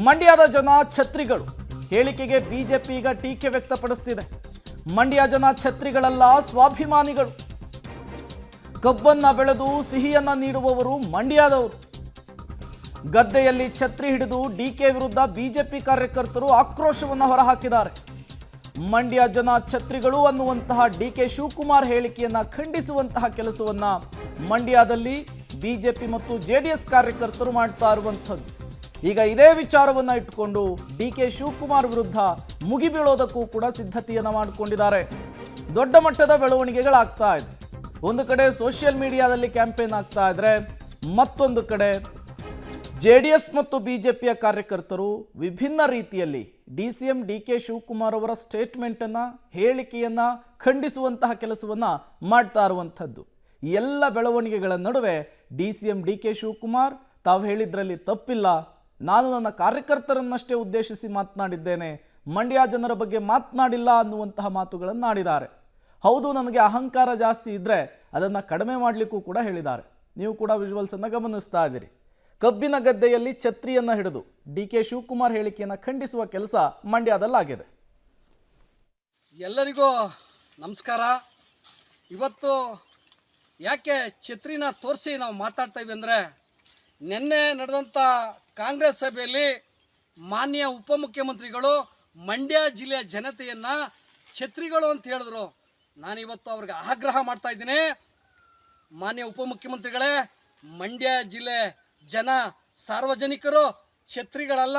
ಮಂಡ್ಯದ ಜನ ಛತ್ರಿಗಳು ಹೇಳಿಕೆಗೆ ಬಿಜೆಪಿ ಈಗ ಟೀಕೆ ವ್ಯಕ್ತಪಡಿಸುತ್ತಿದೆ. ಮಂಡ್ಯ ಜನ ಛತ್ರಿಗಳಲ್ಲ, ಸ್ವಾಭಿಮಾನಿಗಳು. ಕಬ್ಬನ್ನ ಬೆಳೆದು ಸಿಹಿಯನ್ನ ನೀಡುವವರು ಮಂಡ್ಯದವರು. ಗದ್ದೆಯಲ್ಲಿ ಛತ್ರಿ ಹಿಡಿದು ಡಿಕೆ ವಿರುದ್ಧ ಬಿಜೆಪಿ ಕಾರ್ಯಕರ್ತರು ಆಕ್ರೋಶವನ್ನು ಹೊರಹಾಕಿದ್ದಾರೆ. ಮಂಡ್ಯ ಜನ ಛತ್ರಿಗಳು ಅನ್ನುವಂತಹ ಡಿಕೆ ಶಿವಕುಮಾರ್ ಹೇಳಿಕೆಯನ್ನ ಖಂಡಿಸುವಂತಹ ಕೆಲಸವನ್ನ ಮಂಡ್ಯದಲ್ಲಿ ಬಿಜೆಪಿ ಮತ್ತು ಜೆಡಿಎಸ್ ಕಾರ್ಯಕರ್ತರು ಮಾಡ್ತಾ ಇರುವಂಥದ್ದು. ಈಗ ಇದೇ ವಿಚಾರವನ್ನ ಇಟ್ಟುಕೊಂಡು ಡಿಕೆ ಶಿವಕುಮಾರ್ ವಿರುದ್ಧ ಮುಗಿಬೀಳೋದಕ್ಕೂ ಕೂಡ ಸಿದ್ಧತೆಯನ್ನ ಮಾಡಿಕೊಂಡಿದ್ದಾರೆ. ದೊಡ್ಡ ಮಟ್ಟದ ಬೆಳವಣಿಗೆಗಳಾಗ್ತಾ ಇದೆ. ಒಂದು ಕಡೆ ಸೋಷಿಯಲ್ ಮೀಡಿಯಾದಲ್ಲಿ ಕ್ಯಾಂಪೇನ್ ಆಗ್ತಾ ಇದ್ರೆ, ಮತ್ತೊಂದು ಕಡೆ ಜೆಡಿಎಸ್ ಮತ್ತು ಬಿಜೆಪಿಯ ಕಾರ್ಯಕರ್ತರು ವಿಭಿನ್ನ ರೀತಿಯಲ್ಲಿ ಡಿಸಿಎಂ ಡಿಕೆ ಶಿವಕುಮಾರ್ ಅವರ ಸ್ಟೇಟ್ಮೆಂಟನ್ನು, ಹೇಳಿಕೆಯನ್ನು ಖಂಡಿಸುವಂತಹ ಕೆಲಸವನ್ನು ಮಾಡ್ತಾ ಇರುವಂಥದ್ದು. ಎಲ್ಲ ಬೆಳವಣಿಗೆಗಳ ನಡುವೆ ಡಿಸಿಎಂ ಡಿಕೆ ಶಿವಕುಮಾರ್ ತಾವು ಹೇಳಿದ್ರಲ್ಲಿ ತಪ್ಪಿಲ್ಲ, ನಾನು ನನ್ನ ಕಾರ್ಯಕರ್ತರನ್ನಷ್ಟೇ ಉದ್ದೇಶಿಸಿ ಮಾತನಾಡಿದ್ದೇನೆ, ಮಂಡ್ಯ ಜನರ ಬಗ್ಗೆ ಮಾತನಾಡಿಲ್ಲ ಅನ್ನುವಂತಹ ಮಾತುಗಳನ್ನು ಆಡಿದ್ದಾರೆ. ಹೌದು, ನನಗೆ ಅಹಂಕಾರ ಜಾಸ್ತಿ ಇದ್ದರೆ ಅದನ್ನು ಕಡಿಮೆ ಮಾಡಲಿಕ್ಕೂ ಕೂಡ ಹೇಳಿದ್ದಾರೆ. ನೀವು ಕೂಡ ವಿಜುವಲ್ಸನ್ನು ಗಮನಿಸ್ತಾ ಇದ್ದೀರಿ. ಕಬ್ಬಿನ ಗದ್ದೆಯಲ್ಲಿ ಛತ್ರಿಯನ್ನು ಹಿಡಿದು ಡಿಕೆ ಶಿವಕುಮಾರ್ ಹೇಳಿಕೆಯನ್ನು ಖಂಡಿಸುವ ಕೆಲಸ ಮಂಡ್ಯದಲ್ಲಾಗಿದೆ. ಎಲ್ಲರಿಗೂ ನಮಸ್ಕಾರ. ಇವತ್ತು ಯಾಕೆ ಛತ್ರಿನ ತೋರಿಸಿ ನಾವು ಮಾತಾಡ್ತಾ ಇದ್ದೀವಿ ಅಂದರೆ, ನಿನ್ನೆ ನಡೆದಂಥ ಕಾಂಗ್ರೆಸ್ ಸಭೆಯಲ್ಲಿ ಮಾನ್ಯ ಉಪಮುಖ್ಯಮಂತ್ರಿಗಳು ಮಂಡ್ಯ ಜಿಲ್ಲೆಯ ಜನತೆಯನ್ನು ಛತ್ರಿಗಳು ಅಂತ ಹೇಳಿದ್ರು. ನಾನಿವತ್ತು ಅವ್ರಿಗೆ ಆಗ್ರಹ ಮಾಡ್ತಾ ಇದ್ದೀನಿ, ಮಾನ್ಯ ಉಪಮುಖ್ಯಮಂತ್ರಿಗಳೇ, ಮಂಡ್ಯ ಜಿಲ್ಲೆ ಜನ ಸಾರ್ವಜನಿಕರು ಛತ್ರಿಗಳಲ್ಲ.